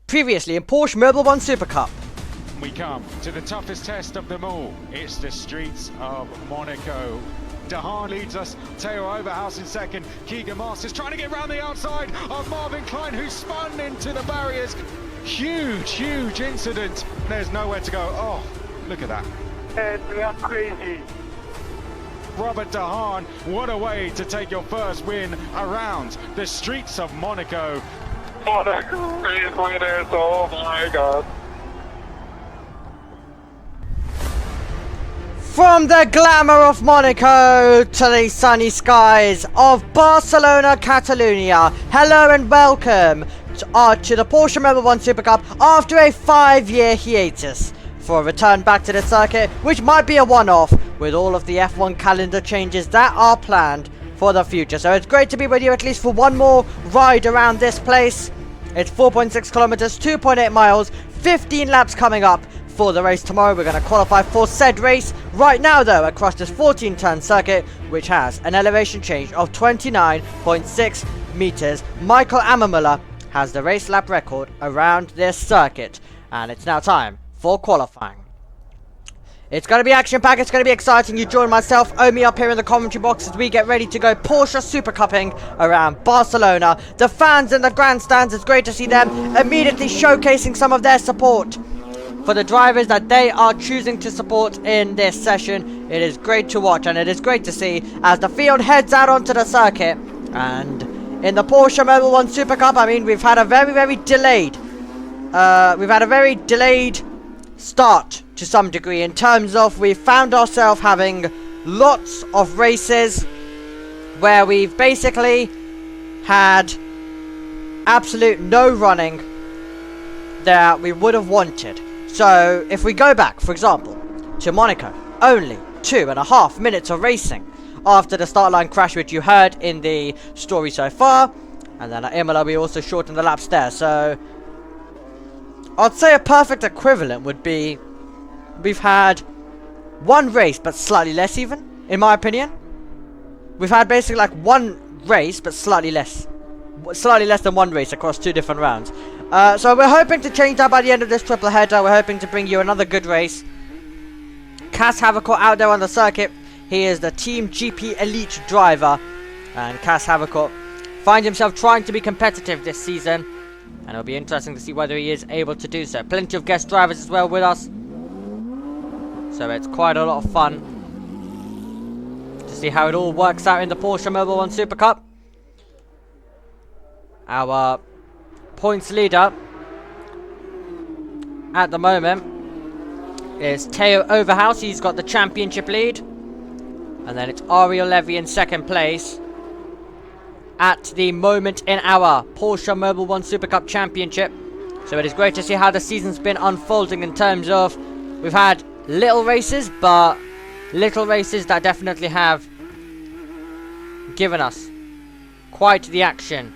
Previously in Porsche Mobile 1 Supercup. We come to the toughest test of them all. It's the streets of Monaco. De Haan leads us, Theo Overhouse in second, Keegan Masters trying to get round the outside of Marvin Klein, who spun into the barriers. Huge incident. There's nowhere to go. Oh, look at that. We are crazy. Robert De Haan, what a way to take your first win around the streets of Monaco. Monaco is winners, oh my god. From the glamour of Monaco to the sunny skies of Barcelona, Catalonia, hello and welcome to the Porsche Mobile 1 Supercup after a 5-year hiatus for a return back to the circuit, which might be a one-off with all of the F1 calendar changes that are planned for the future. So it's great to be with you at least for one more ride around this place. It's 4.6 kilometers, 2.8 miles, 15 laps coming up for the race tomorrow. We're going to qualify for said race right now though across this 14-turn circuit, which has an elevation change of 29.6 meters. Michael Ammermuller has the race lap record around this circuit, and it's now time for qualifying. It's going to be action-packed, it's going to be exciting. You join myself, Omi, up here in the commentary box as we get ready to go Porsche Supercupping around Barcelona. The fans in the grandstands, it's great to see them immediately showcasing some of their support for the drivers that they are choosing to support in this session. It is great to watch, and it is great to see as the field heads out onto the circuit. And in the Porsche Mobile 1 Supercup, I mean, we've had a very delayed start to some degree, in terms of we've found ourselves having lots of races where we've basically had absolute no running that we would have wanted. So if we go back, for example, to Monaco, only 2.5 minutes of racing after the start line crash, which you heard in the story so far, and then at Imola we also shortened the laps there. So I'd say a perfect equivalent would be we've had one race but slightly less, even in my opinion. We've had basically like one race but slightly less than one race across 2 different rounds. So we're hoping to change that by the end of this triple header. We're hoping to bring you another good race. Cass Havercourt out there on the circuit. He is the Team GP Elite driver, and Cass Havercourt finds himself trying to be competitive this season, and it'll be interesting to see whether he is able to do so. Plenty of guest drivers as well with us, so it's quite a lot of fun to see how it all works out in the Porsche Mobile 1 Supercup. Our points leader at the moment is Theo Overhouse. He's got the championship lead, and then it's Ariel Levy in second place at the moment in our Porsche Mobile 1 Supercup Championship. So it is great to see how the season's been unfolding in terms of we've had little races, but little races that definitely have given us quite the action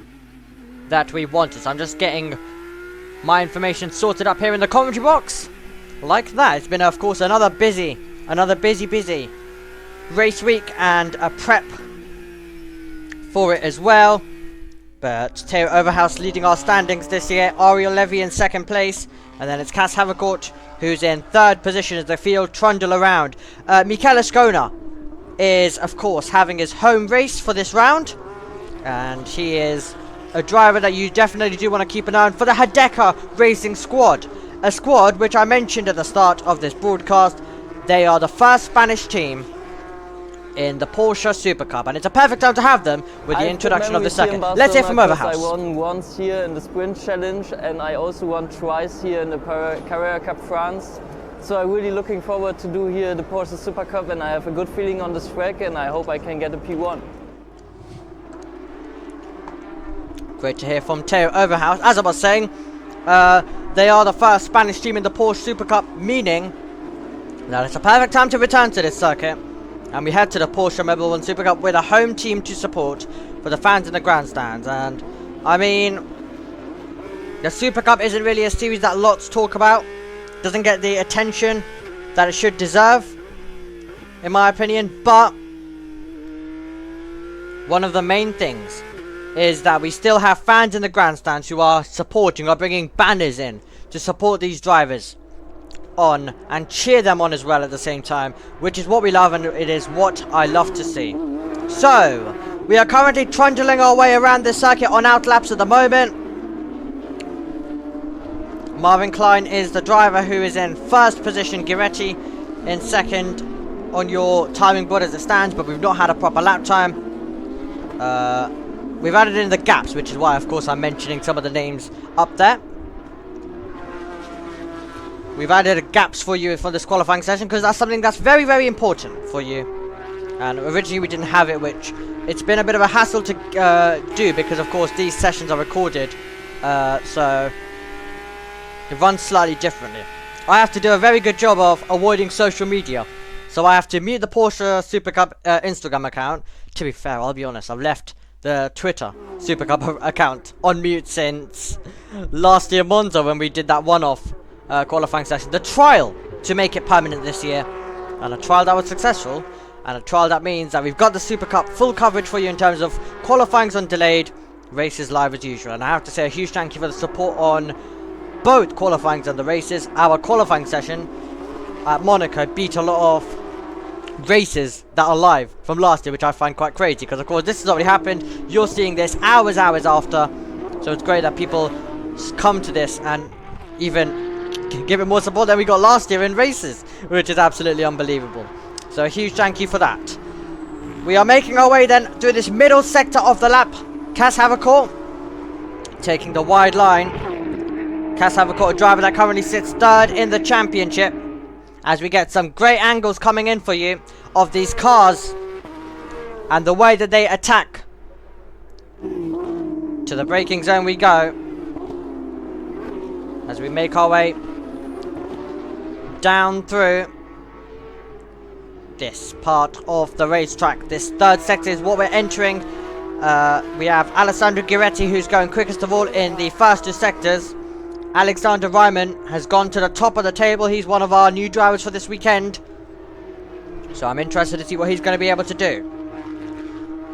that we wanted. So I'm just getting my information sorted up here in the commentary box like that. It's been, of course, another busy race week and a prep for it as well. But Theo Overhouse leading our standings this year, Ariel Levy in second place, and then it's Cass Havercourt who's in third position as the field trundle around. Michele Ascona is, of course, having his home race for this round, and he is a driver that you definitely do want to keep an eye on for the Hideka Racing Squad. A squad which I mentioned at the start of this broadcast. They are the first Spanish team in the Porsche Supercup, and it's a perfect time to have them with the introduction of the second. Let's hear from Overhouse. I won once here in the Sprint Challenge, and I also won twice here in the Carrera Cup France. So I'm really looking forward to do here the Porsche Supercup, and I have a good feeling on this track, and I hope I can get a P1. Great to hear from Teo Overhouse. As I was saying, they are the first Spanish team in the Porsche Supercup, meaning that it's a perfect time to return to this circuit. And we head to the Porsche Mobile One Supercup with a home team to support for the fans in the grandstands. And I mean, the Supercup isn't really a series that lots talk about. Doesn't get the attention that it should deserve, in my opinion. But one of the main things is that we still have fans in the grandstands who are supporting, or bringing banners in to support these drivers on and cheer them on as well at the same time, which is what we love, and it is what I love to see. So we are currently trundling our way around this circuit on outlaps at the moment. Marvin Klein is the driver who is in first position, Giretti in second on your timing board as it stands, but we've not had a proper lap time. We've added in the gaps, which is why, of course, I'm mentioning some of the names up there. We've added gaps for you for this qualifying session, because that's something that's very, very important for you. And originally we didn't have it, which it's been a bit of a hassle to do, because, of course, these sessions are recorded. So it runs slightly differently. I have to do a very good job of avoiding social media. So I have to mute the Porsche Supercup Instagram account. To be fair, I'll be honest, I've left the Twitter Supercup account on mute since last year Monza, when we did that one-off qualifying session. The trial to make it permanent this year, and a trial that was successful, and a trial that means that we've got the Supercup full coverage for you in terms of qualifying's undelayed, races live as usual. And I have to say a huge thank you for the support on both qualifyings and the races. Our qualifying session at Monaco beat a lot of races that are live from last year, which I find quite crazy, because of course this has already happened. You're seeing this hours after, so it's great that people come to this and even give it more support than we got last year in races, which is absolutely unbelievable. So a huge thank you for that. We are making our way then through this middle sector of the lap. Cas Havercourt taking the wide line. Cas Havercourt, a driver that currently sits third in the championship, as we get some great angles coming in for you of these cars and the way that they attack. To the braking zone we go, as we make our way down through this part of the racetrack. This third sector is what we're entering. We have Alessandro Giretti, who's going quickest of all in the first two sectors. Alexander Ryman has gone to the top of the table. He's one of our new drivers for this weekend, so I'm interested to see what he's going to be able to do.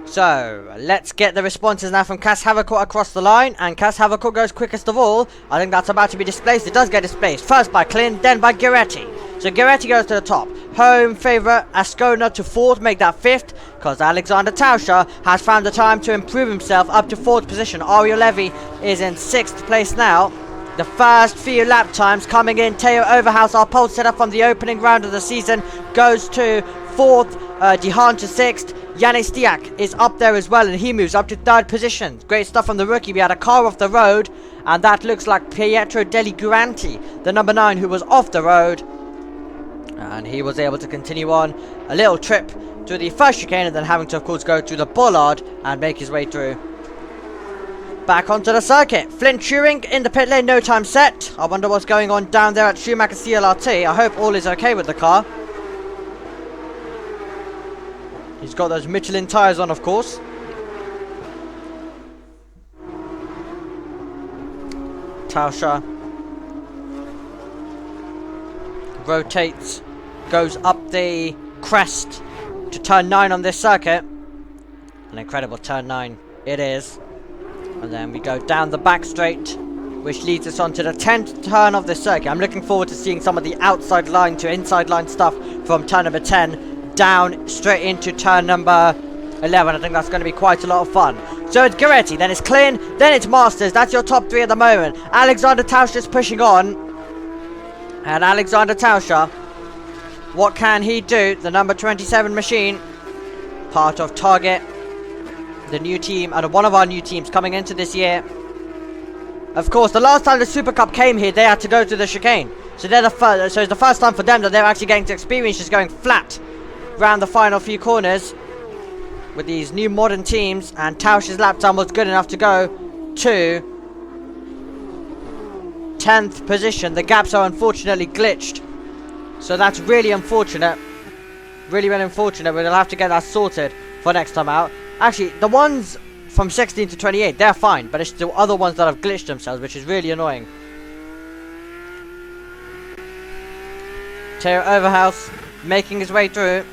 So let's get the responses now from Cas Havercourt across the line, and Cas Havercourt goes quickest of all. I think that's about to be displaced. It does get displaced, first by Klin, then by Giretti. So Giretti goes to the top. Home favourite Ascona to fourth, make that fifth, because Alexander Tauscher has found the time to improve himself up to fourth position. Ario Levy is in sixth place now. The first few lap times coming in. Teo Overhouse, our pole setter from the opening round of the season, goes to fourth. Dehaan to sixth. Yannis Stiak is up there as well, and he moves up to third position. Great stuff from the rookie. We had a car off the road, and that looks like Pietro Deli Guranti, the number 9, who was off the road, and he was able to continue on a little trip to the first chicane, and then having to, of course, go to the bollard and make his way through back onto the circuit. Flint Turing in the pit lane, no time set. I wonder what's going on down there at Schumacher CLRT. I hope all is okay with the car. He's got those Michelin tyres on, of course. Tauscher rotates, goes up the crest to turn 9 on this circuit. An incredible turn 9 it is. And then we go down the back straight, which leads us on to the 10th turn of the circuit. I'm looking forward to seeing some of the outside line to inside line stuff from turn number 10 down straight into turn number 11. I think that's going to be quite a lot of fun. So it's Giretti, then it's Klin, then it's Masters. That's your top 3 at the moment. Alexander Tauscher is pushing on. And Alexander Tauscher, what can he do? The number 27 machine, part of Target, the new team, and one of our new teams coming into this year. Of course, the last time the Super Cup came here, they had to go to the chicane. So they're so it's the first time for them that they're actually getting to experience just going flat around the final few corners with these new modern teams, and Tausch's lap time was good enough to go to 10th position. The gaps are unfortunately glitched, so that's really unfortunate. Really unfortunate. We'll have to get that sorted for next time out. Actually, the ones from 16 to 28, they're fine, but it's the other ones that have glitched themselves, which is really annoying. Teo Overhouse making his way through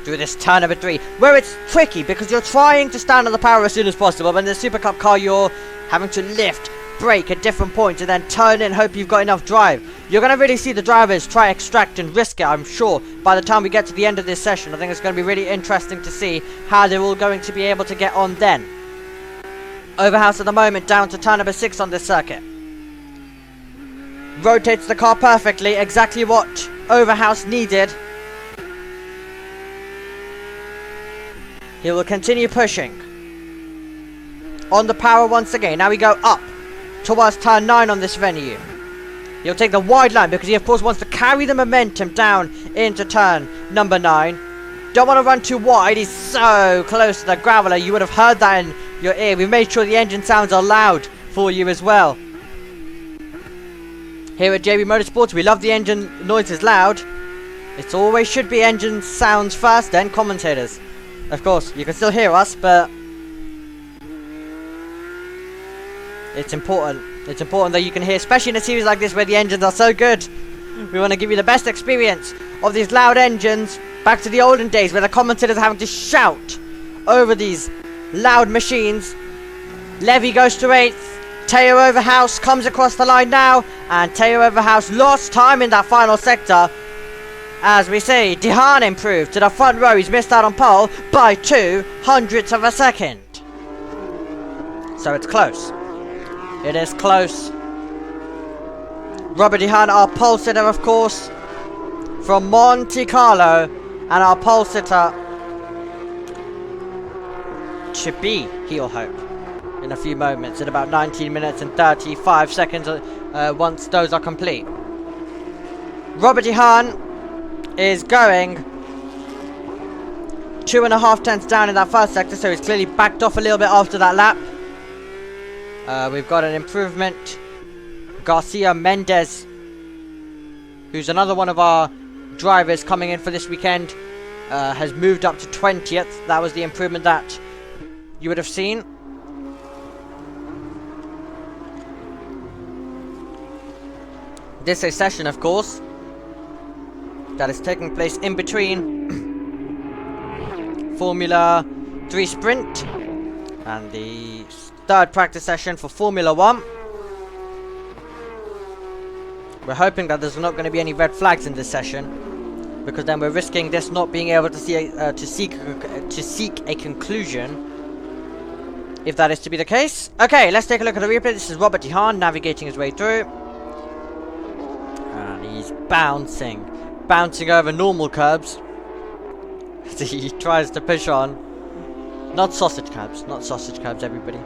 this turn number 3, where it's tricky because you're trying to stand on the power as soon as possible, but in the Super Cup car you're having to lift, brake at different points, and then turn in, hope you've got enough drive. You're going to really see the drivers try, extract and risk it, I'm sure, by the time we get to the end of this session. I think it's going to be really interesting to see how they're all going to be able to get on then. Overhouse at the moment down to turn number 6 on this circuit. Rotates the car perfectly, exactly what Overhouse needed. He will continue pushing on the power once again. Now we go up towards turn 9 on this venue. He'll take the wide line because he of course wants to carry the momentum down into turn number 9. Don't want to run too wide. He's so close to the graveler. You would have heard that in your ear. We've made sure the engine sounds are loud for you as well. Here at JB Motorsports, we love the engine noises loud. It always should be engine sounds first, then commentators. Of course, you can still hear us, but it's important. It's important that you can hear, especially in a series like this where the engines are so good. We want to give you the best experience of these loud engines. Back to the olden days where the commentators are having to shout over these loud machines. Levy goes to 8th. Teo Overhouse comes across the line now, and Teo Overhouse lost time in that final sector. As we see, Dehaan improved to the front row. He's missed out on pole by 0.02 of a second. So it's close. It is close. Robert Dehaan, our pole sitter, of course, from Monte Carlo, and our pole sitter to be, he'll hope, in a few moments, in about 19 minutes and 35 seconds once those are complete. Robert Dehaan is going 2.5 tenths down in that first sector, so he's clearly backed off a little bit after that lap. We've got an improvement. Garcia Mendez, who's another one of our drivers coming in for this weekend, has moved up to 20th. That was the improvement that you would have seen. This is a session, of course, that is taking place in between Formula 3 Sprint and the third practice session for Formula 1. We're hoping that there's not going to be any red flags in this session, because then we're risking this not being able to see to seek a conclusion, if that is to be the case. Okay, let's take a look at the replay. This is Robert Dehaan navigating his way through, and he's bouncing over normal curbs. He tries to push on. Not sausage curbs, everybody.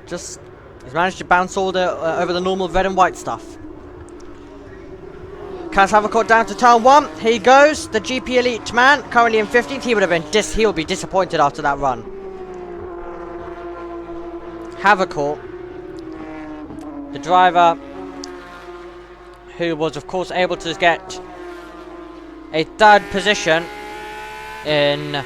Just, he's managed to bounce all the over the normal red and white stuff. Kaz Havercourt down to turn 1. Here he goes, the GP Elite man, currently in 15th. He would have been he'll be disappointed after that run. Havercourt, the driver who was of course able to get a third position in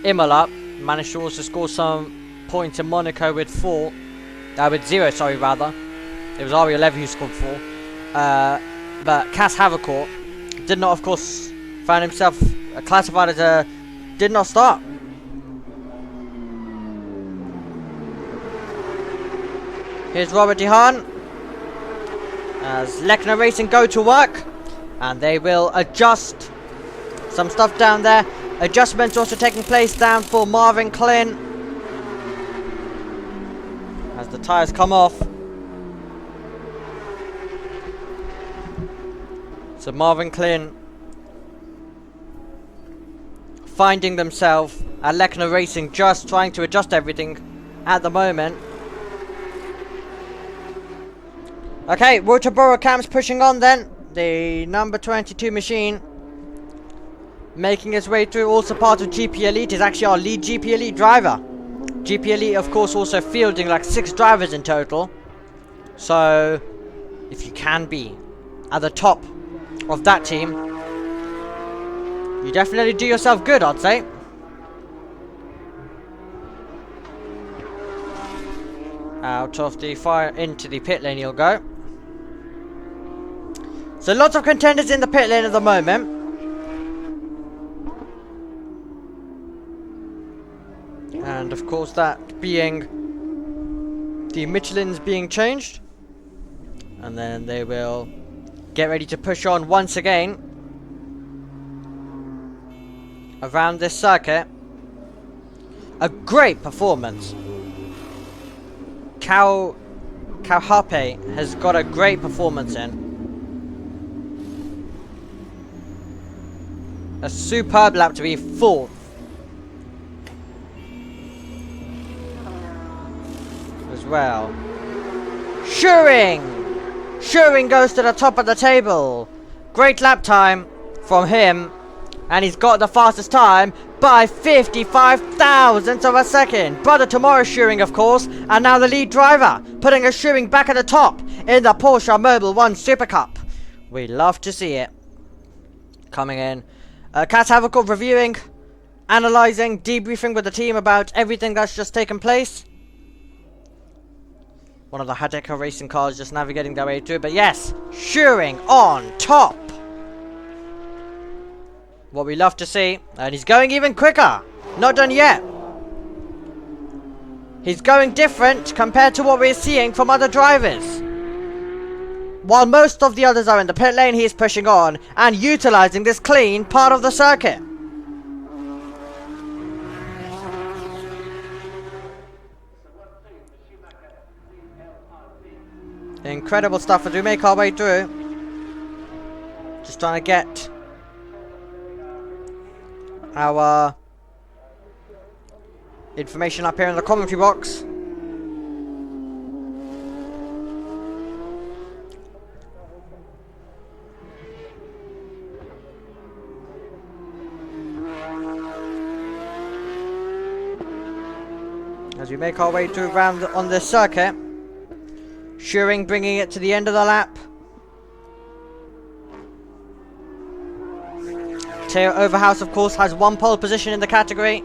Imola, managed to also score some points in Monaco with 0, rather. It was Ari Levi who scored 4. But Kaz Havercourt did not, of course, find himself classified as a did not start. Here's Robert Dehaan as Lechner Racing go to work, and they will adjust some stuff down there. Adjustments also taking place down for Marvin Klin as the tyres come off. So Marvin Klin finding themselves at Lechner Racing, just trying to adjust everything at the moment. Okay, Waterboro Camp's pushing on then. The number 22 machine. Making his way through, also part of GP Elite, is actually our lead GP Elite driver. GP Elite, of course, also fielding like 6 drivers in total. So, if you can be at the top of that team, you definitely do yourself good, I'd say. Out of the fire, into the pit lane you'll go. So lots of contenders in the pit lane at the moment. And of course that being the Michelin's being changed. And then they will get ready to push on once again around this circuit. A great performance. Kauhape has got a great performance in. A superb lap to be 4th. As well. Shuring goes to the top of the table. Great lap time from him. And he's got the fastest time by 55 thousandths of a second. Brother Tomorrow Shuring, of course, and now the lead driver, putting a Shuring back at the top in the Porsche Mobile 1 Supercup. We love to see it. Coming in. Cat Havoc reviewing, analysing, debriefing with the team about everything that's just taken place. One of the Hadeco racing cars just navigating their way through. But yes, Shuring on top. What we love to see. And he's going even quicker. Not done yet. He's going different compared to what we're seeing from other drivers. While most of the others are in the pit lane, he is pushing on and utilising this clean part of the circuit. Incredible stuff as we make our way through. Just trying to get our information up here in the commentary box. As we make our way through round on this circuit. Shuring bringing it to the end of the lap. Teo Overhouse, of course, has 1 pole position in the category.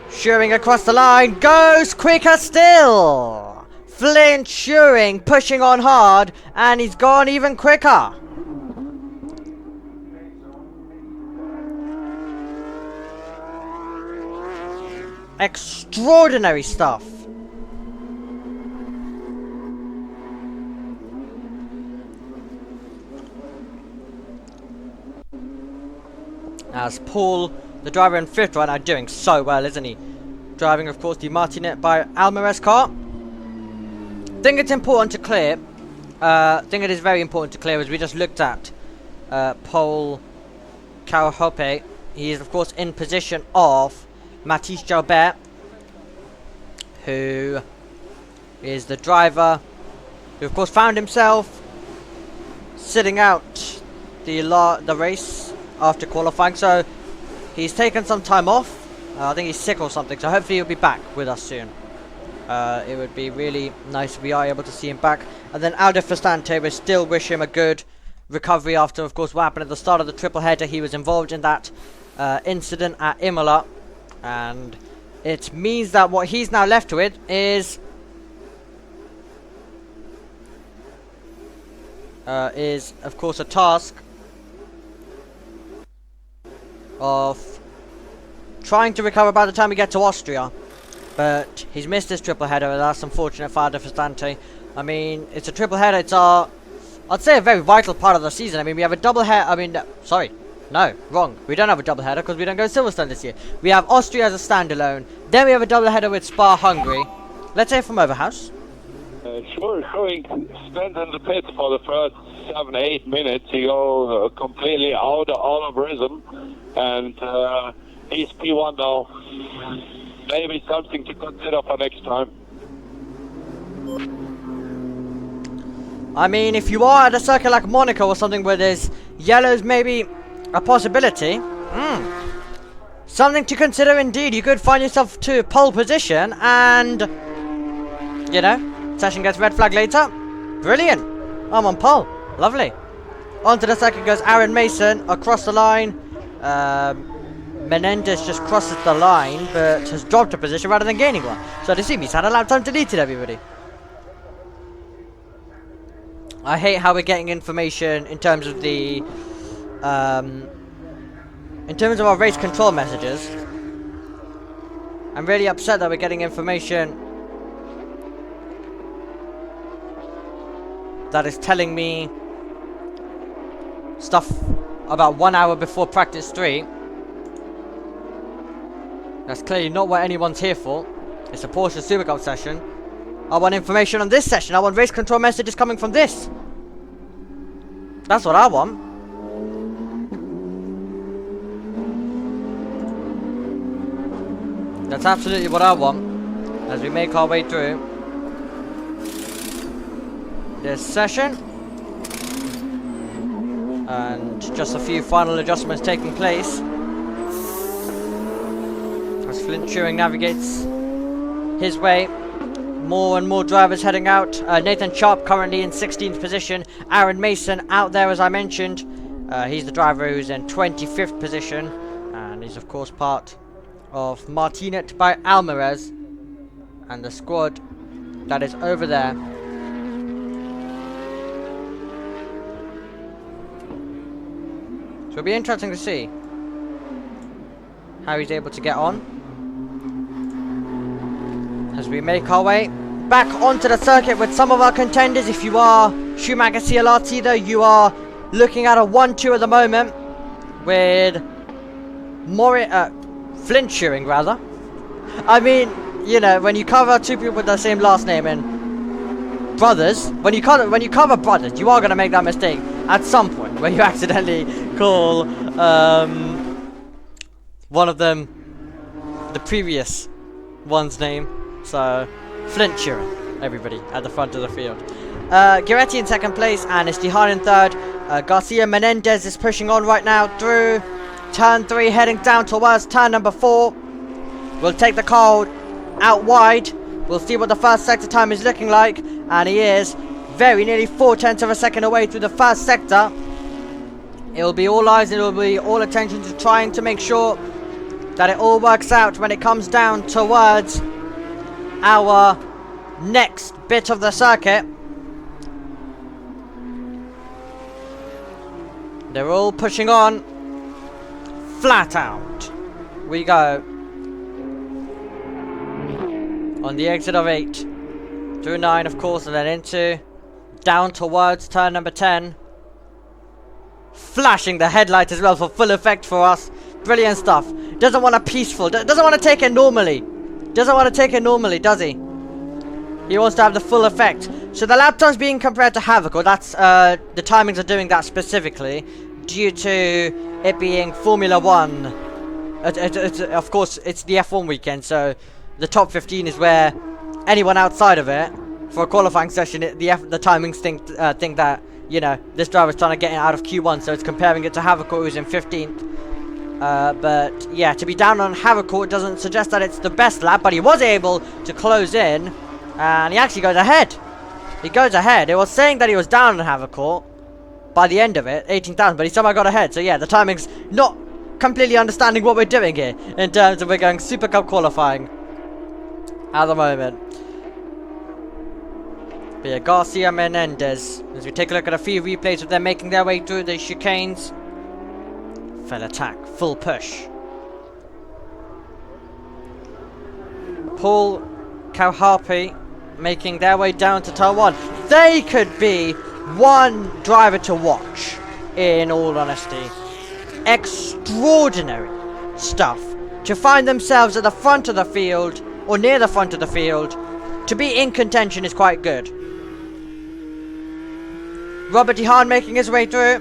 Shuring across the line, goes quicker still. Flint Shuring pushing on hard, and he's gone even quicker. Extraordinary stuff. As Paul, the driver in 5th right now, doing so well, isn't he? Driving, of course, the Martinet by Alvarez car. Think it's important to clear. Think it is very important to clear, as we just looked at Paul Kauhape. He is, of course, in position of Mathis Jalbert, who is the driver who, of course, found himself sitting out the race after qualifying. So he's taken some time off. I think he's sick or something. So hopefully he'll be back with us soon. It would be really nice if we are able to see him back. And then Aldo Festante, we still wish him a good recovery after, of course, what happened at the start of the triple header. He was involved in that incident at Imola. And it means that what he's now left with is of course a task of trying to recover by the time we get to Austria. But he's missed his triple header, and that's unfortunate for Aldo Festante. I mean, it's a triple header. It's I'd say a very vital part of the season. I mean, we have a double header. No, wrong. We don't have a double header because we don't go Silverstone this year. We have Austria as a standalone. Then we have a double header with Spa-Hungary. Let's hear from Overhouse. Sure, Shuring spent in the pits for the first 7-8 minutes. He go completely out of rhythm, and he's P1 now. maybe something to consider for next time. I mean, if you are at a circuit like Monaco or something where there's yellows, maybe a possibility. Something to consider indeed. You could find yourself to pole position and, you know, session gets red flag later. Brilliant. I'm on pole. Lovely. Onto the second goes Aaron Mason across the line. Menendez just crosses the line but has dropped a position rather than gaining one. So to see me, he's had a lap time deleted, everybody. I hate how we're getting information in terms of the in terms of our race control messages. I'm really upset that we're getting information that is telling me stuff about 1 hour before practice 3. That's clearly not what anyone's here for. It's a Porsche Supercup session. I want information on this session. I want race control messages coming from this. That's what I want. That's absolutely what I want. As we make our way through this session. And just a few final adjustments taking place. As Flint Turing navigates his way. More and more drivers heading out. Nathan Sharp currently in 16th position. Aaron Mason out there, as I mentioned. He's the driver who's in 25th position. And he's of course part of Martinet by Alvarez. And the squad that is over there. So it'll be interesting to see how he's able to get on as we make our way back onto the circuit with some of our contenders. If you are Schumacher CLRT though, you are looking at a 1-2 at the moment with Flint Turing rather. I mean, you know, when you cover two people with the same last name and brothers, when you cover brothers, you are going to make that mistake at some point where you accidentally call one of them the previous one's name. So, Flint Turing, everybody, at the front of the field. Giretti in second place, and Estihan in third. Garcia Menendez is pushing on right now through turn 3, heading down towards turn number 4. We'll take the car out wide. We'll see what the first sector time is looking like. And he is very nearly 0.4 of a second away through the first sector. It will be all eyes and it will be all attention to trying to make sure that it all works out when it comes down towards our next bit of the circuit. They're all pushing on. Flat out. We go. On the exit of 8. Through 9 of course, and then into. Down towards turn number 10. Flashing the headlight as well for full effect for us. Brilliant stuff. Doesn't want a peaceful. Doesn't want to take it normally. Doesn't want to take it normally, does he? He wants to have the full effect. So the lap times being compared to Havoc, or that's the timings are doing that specifically due to it being Formula 1. Of course, it's the F1 weekend, so the top 15 is where anyone outside of it for a qualifying session, the timings think that, you know, this driver's trying to get it out of Q1, so it's comparing it to Havoc, who's in 15th. But yeah, to be down on Havercourt doesn't suggest that it's the best lap, but he was able to close in, and he actually goes ahead. He goes ahead. It was saying that he was down on Havercourt by the end of it, 18,000, but he somehow got ahead. So yeah, the timing's not completely understanding what we're doing here in terms of we're going Super Cup qualifying at the moment. But yeah, Garcia Menendez, as we take a look at a few replays of them making their way through the chicanes. Full attack, full push. Paul Kauharpi making their way down to turn 1. They could be one driver to watch, in all honesty. Extraordinary stuff. To find themselves at the front of the field, or near the front of the field, to be in contention is quite good. Robert DeHaan making his way through.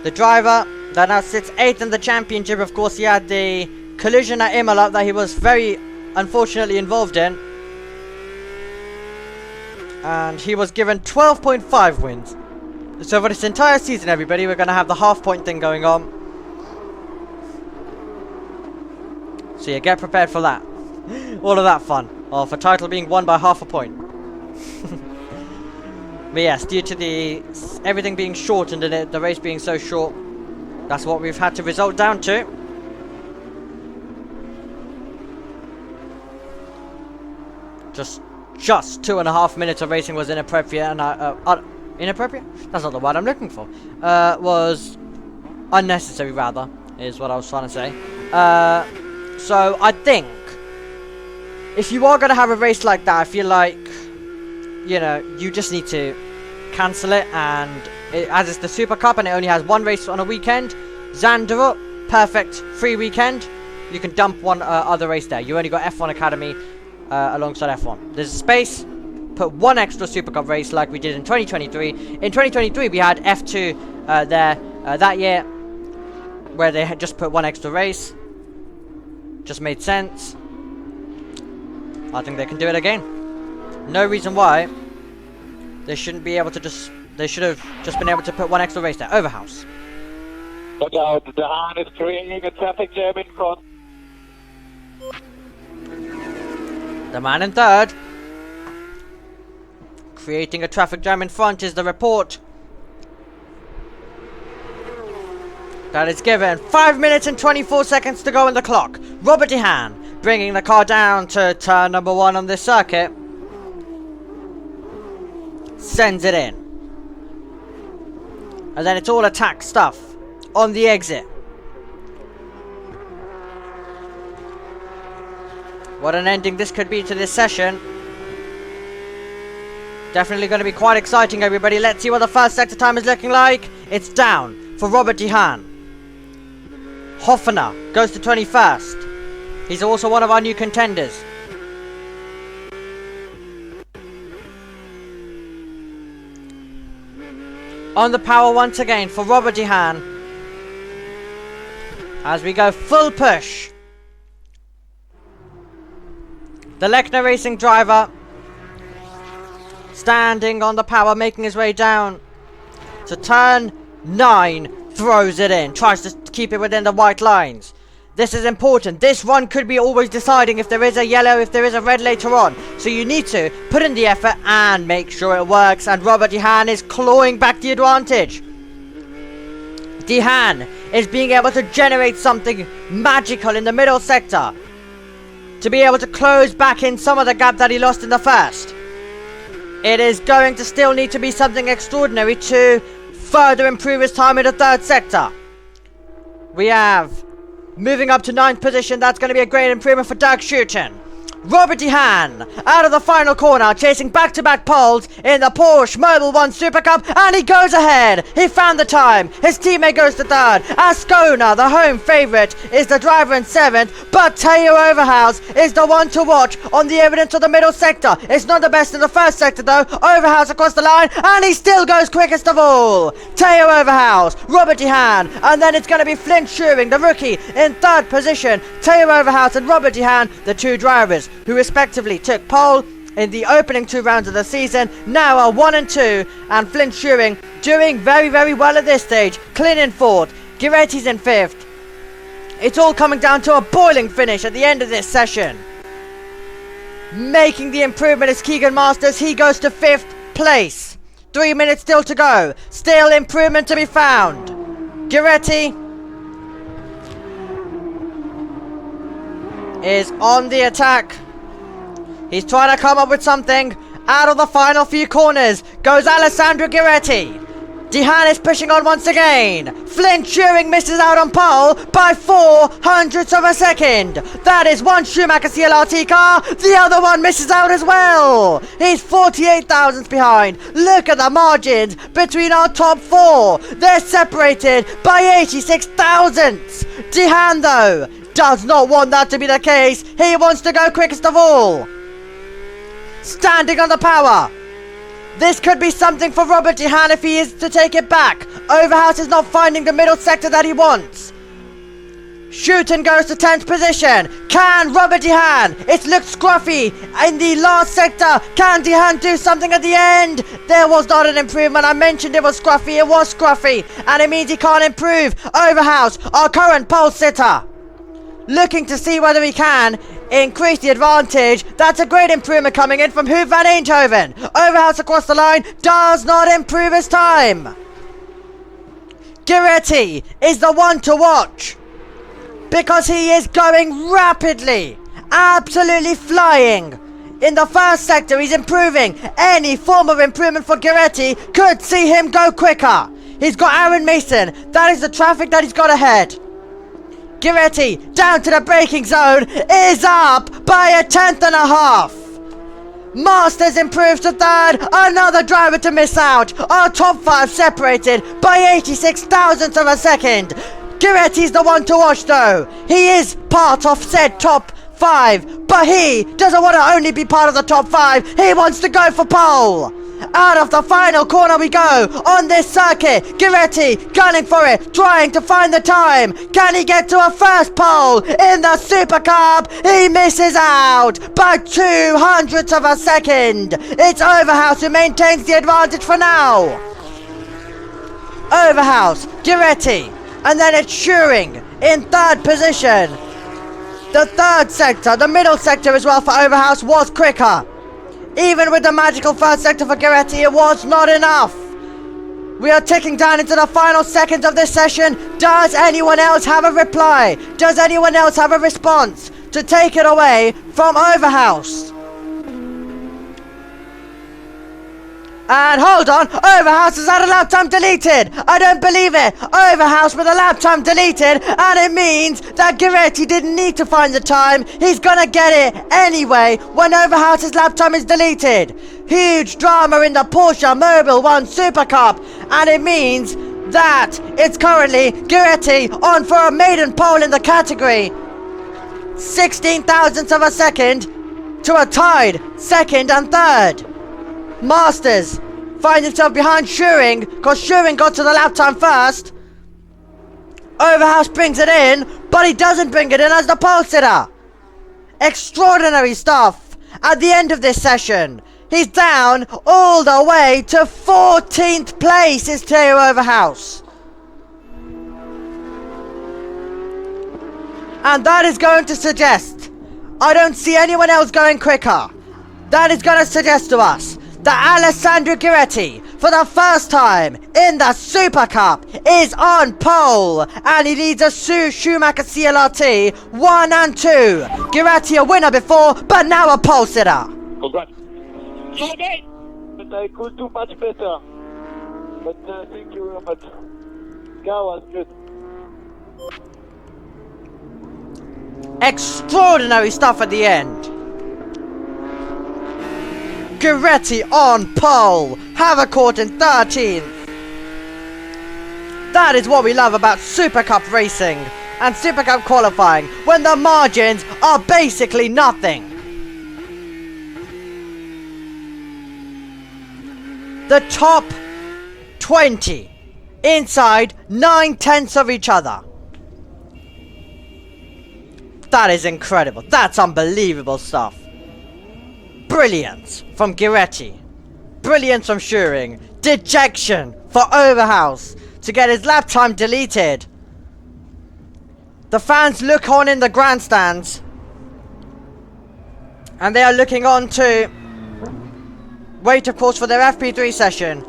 The driver that now sits 8th in the championship. Of course, he had the collision at Imola that he was very unfortunately involved in. And he was given 12.5 wins. So for this entire season, everybody, we're going to have the half-point thing going on. So yeah, get prepared for that. All of that fun. Of a title being won by half a point. But yes, due to the everything being shortened and the race being so short, that's what we've had to result down to. Just 2.5 minutes of racing was inappropriate, and inappropriate? That's not the word I'm looking for. Was unnecessary, rather, is what I was trying to say. So I think if you are going to have a race like that, I feel like, you know, you just need to cancel it. And as it's the Super Cup and it only has one race on a weekend, Zandvoort, perfect free weekend. You can dump one other race there. You only got F1 Academy alongside F1. There's space. Put one extra Super Cup race like we did in 2023. In 2023, we had F2 there that year, where they had just put one extra race. Just made sense. I think they can do it again. No reason why they shouldn't be able to just. They should have just been able to put one extra race there. Overhouse. Look out, the Hahn is creating a traffic jam in front. The man in third. Creating a traffic jam in front is the report that is given. 5 minutes and 24 seconds to go on the clock. Robert DeHaan bringing the car down to turn number 1 on this circuit. Sends it in. And then it's all attack stuff on the exit. What an ending this could be to this session. Definitely going to be quite exciting, everybody. Let's see what the first sector time is looking like. It's down for Robert DeHaan. Hoffner goes to 21st. He's also one of our new contenders. On the power once again for Robert DeHaan. As we go full push. The Lechner Racing driver standing on the power, making his way down to turn 9. Throws it in. Tries to keep it within the white lines. This is important. This run could be always deciding if there is a yellow, if there is a red later on. So you need to put in the effort and make sure it works. And Robert DeHaan is clawing back the advantage. DeHaan is being able to generate something magical in the middle sector to be able to close back in some of the gap that he lost in the first. It is going to still need to be something extraordinary to further improve his time in the third sector. We have, moving up to 9th position, that's going to be a great improvement for Doug Schutten. Robert DeHaan out of the final corner, chasing back-to-back poles in the Porsche Mobil 1 Super Cup, and he goes ahead. He found the time. His teammate goes to 3rd. Ascona, the home favourite, is the driver in 7th, but Teo Overhouse is the one to watch on the evidence of the middle sector. It's not the best in the first sector though. Overhouse across the line, and he still goes quickest of all. Teo Overhouse, Robert DeHaan, and then it's going to be Flint Schuring, the rookie, in 3rd position. Teo Overhouse and Robert DeHaan, the two drivers who respectively took pole in the opening 2 rounds of the season, now are 1 and 2, and Flint Schuring doing very, very well at this stage. Klin in 4th, Giretti's in 5th. It's all coming down to a boiling finish at the end of this session. Making the improvement is Keegan Masters. He goes to 5th place. 3 minutes still to go. Still improvement to be found. Giretti is on the attack. He's trying to come up with something. Out of the final few corners goes Alessandro Giretti. DeHaan is pushing on once again. Flint Schuring misses out on pole by 0.04 of a second. That is one Schumacher CLRT car. The other one misses out as well. He's 48 thousandths behind. Look at the margins between our top 4. They're separated by 86 thousandths. DeHaan though does not want that to be the case. He wants to go quickest of all. Standing on the power. This could be something for Robert DeHaan if he is to take it back. Overhouse is not finding the middle sector that he wants. Shooten goes to 10th position. Can Robert Dehan? It looked scruffy in the last sector. Can Dehan do something at the end? There was not an improvement. I mentioned it was scruffy. It was scruffy. And it means he can't improve. Overhouse, our current pole sitter, looking to see whether he can increase the advantage. That's a great improvement coming in from Hoove van Eindhoven. Overhouse across the line does not improve his time. Giretti is the one to watch, because he is going rapidly, absolutely flying. In the first sector, he's improving. Any form of improvement for Giretti could see him go quicker. He's got Aaron Mason. That is the traffic that he's got ahead. Giretti, down to the braking zone, is up by a 10.5. Masters improves to 3rd. Another driver to miss out. Our top 5 separated by 86 thousandths of a second. Giretti's the one to watch though. He is part of said top 5, but he doesn't want to only be part of the top 5. He wants to go for pole. Out of the final corner we go on this circuit. Giretti gunning for it, trying to find the time. Can he get to a first pole in the Super Cup? He misses out by 0.02 of a second. It's Overhouse who maintains the advantage for now. Overhouse, Giretti, and then it's Schuring in 3rd position. The 3rd sector, the middle sector as well for Overhouse was quicker. Even with the magical 1st sector for Giretti, it was not enough. We are ticking down into the final seconds of this session. Does anyone else have a reply? Does anyone else have a response to take it away from Overhouse? And hold on, Overhouse has had a lap time deleted. I don't believe it. Overhouse with a lap time deleted, and it means that Giretti didn't need to find the time. He's gonna get it anyway when Overhouse's lap time is deleted. Huge drama in the Porsche Mobile 1 Super Cup, and it means that it's currently Giretti on for a maiden pole in the category. 16 thousandths of a second to a tied 2nd and 3rd. Masters finds himself behind Schuring, because Schuring got to the lap time first. Overhouse brings it in, but he doesn't bring it in as the pole sitter. Extraordinary stuff at the end of this session. He's down all the way to 14th place is Theo Overhouse. And that is going to suggest, I don't see anyone else going quicker. That is going to suggest to us that Alessandro Giretti, for the first time in the Super Cup, is on pole, and he leads a Schumacher CLRT 1 and 2. Giretti a winner before, but now a pole sitter. Congrats. Okay. But I could do much better. But thank you very much. Car was good. Extraordinary stuff at the end. Giretti on pole, Havercourt in 13th. That is what we love about Super Cup racing and Super Cup qualifying, when the margins are basically nothing. The top 20 inside 9/10 of each other. That is incredible. That's unbelievable stuff. Brilliance from Giretti. Brilliance from Schuring. Dejection for Overhouse to get his lap time deleted. The fans look on in the grandstands, and they are looking on to wait, of course, for their FP3 session.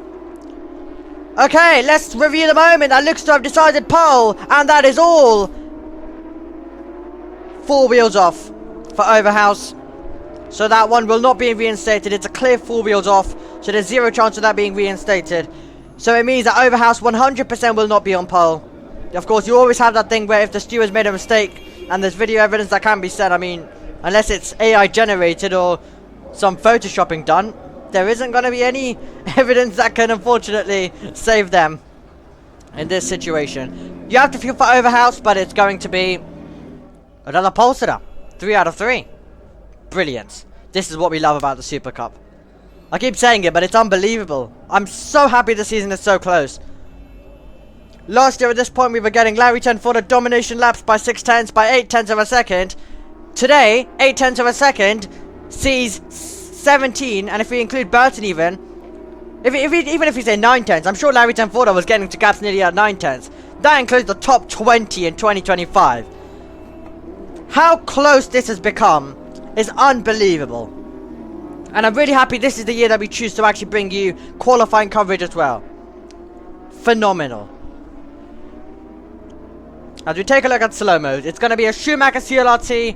Okay, let's review the moment that looks to have decided pole, and that is all 4 wheels off for Overhouse. So that one will not be reinstated. It's a clear 4 wheels off, so there's 0 chance of that being reinstated. So it means that Overhouse 100% will not be on pole. Of course, you always have that thing where if the stewards made a mistake and there's video evidence that can be said, I mean, unless it's AI generated or some photoshopping done, there isn't going to be any evidence that can unfortunately save them in this situation. You have to feel for Overhouse, but it's going to be another pole sitter. 3 out of 3. Brilliant. This is what we love about the Super Cup. I keep saying it, but it's unbelievable. I'm so happy the season is so close. Last year at this point we were getting Larry 10 for the domination laps by 6/10 by 8/10 of a second. Today, 8/10 of a second sees 17, and if we include Burton even if we say 9/10, I'm sure Larry 10 was getting to gaps nearly at 9/10. That includes the top 20 in 2025. How close this has become is unbelievable. And I'm really happy this is the year that we choose to actually bring you qualifying coverage as well. Phenomenal. As we take a look at slow-mos, it's going to be a Schumacher CLRT.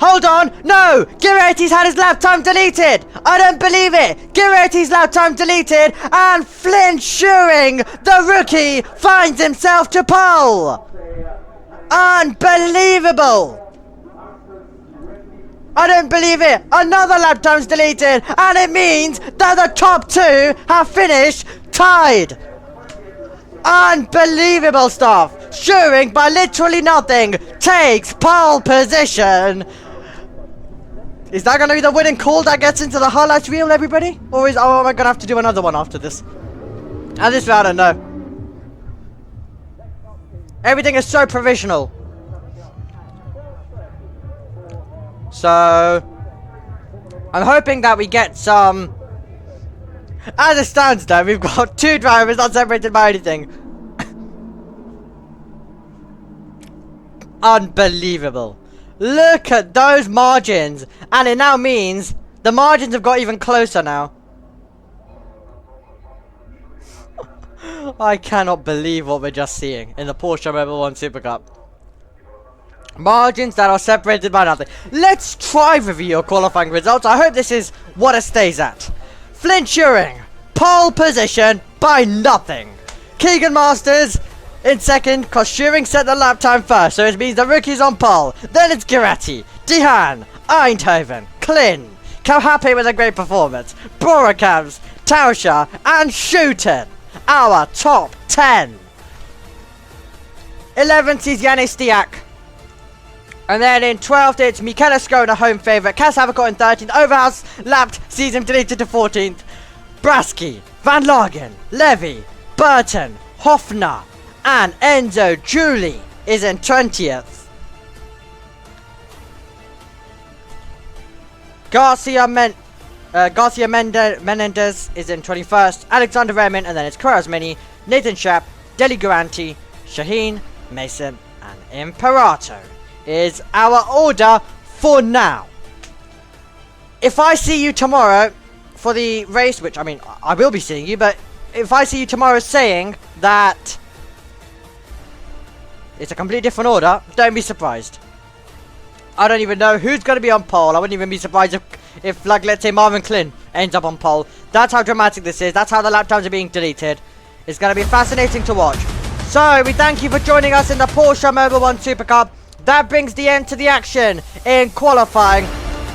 Hold on! No! Girardi's had his lap time deleted! I don't believe it! Girardi's lap time deleted, and Flynn Schuring, the rookie, finds himself to pole! Unbelievable! I don't believe it! Another lap time's deleted, and it means that the top two have finished tied! Unbelievable stuff! Schuring, by literally nothing, takes pole position! Is that going to be the winning call that gets into the highlights reel, everybody? Or am I going to have to do another one after this? At this rate, I don't know. Everything is so provisional. So, I'm hoping that we get some... As it stands though, we've got two drivers not separated by anything. Unbelievable. Look at those margins. And it now means the margins have got even closer now. I cannot believe what we're just seeing in the Porsche Mobile 1 Supercup. Margins that are separated by nothing. Let's try review your qualifying results. I hope this is what it stays at. Flynn Schuring, pole position by nothing. Keegan Masters in second, because Schuring set the lap time first, so it means the rookie's on pole. Then it's Girardi, Dehaan, Eindhoven, Klin, Kauhape with a great performance, Borakams, Tauscher, and Schutten. Our top 10. 11th is Yannis Stiak. And then in 12th, it's Michele Scona, home favourite. Cas Havercourt in 13th. Overhouse lapped, sees him deleted to 14th. Brasky, Van Lagen, Levy, Burton, Hofner, and Enzo Giuli is in 20th. Garcia Menendez is in 21st. Alexander Remin, and then it's Carlos Mini, Nathan Schaap, Deli Guranti, Shaheen, Mason, and Imperato is our order for now. If I see you tomorrow for the race, which I mean I will be seeing you, but if I see you tomorrow saying that it's a completely different order, don't be surprised. I don't even know who's going to be on pole. I wouldn't even be surprised if like, let's say Marvin Klin ends up on pole. That's how dramatic this is. That's how the lap times are being deleted. It's going to be fascinating to watch. So, we thank you for joining us in the Porsche Mobile 1 Supercup. That brings the end to the action in qualifying.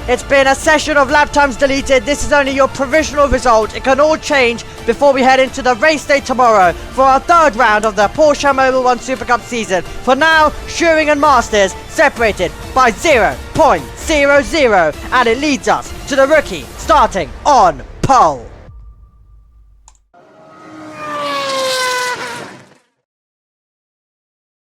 It's been a session of lap times deleted. This is only your provisional result. It can all change before we head into the race day tomorrow for our third round of the Porsche Mobile 1 Supercup season. For now, Schuring and Masters separated by 0.00, and it leads us to the rookie starting on pole.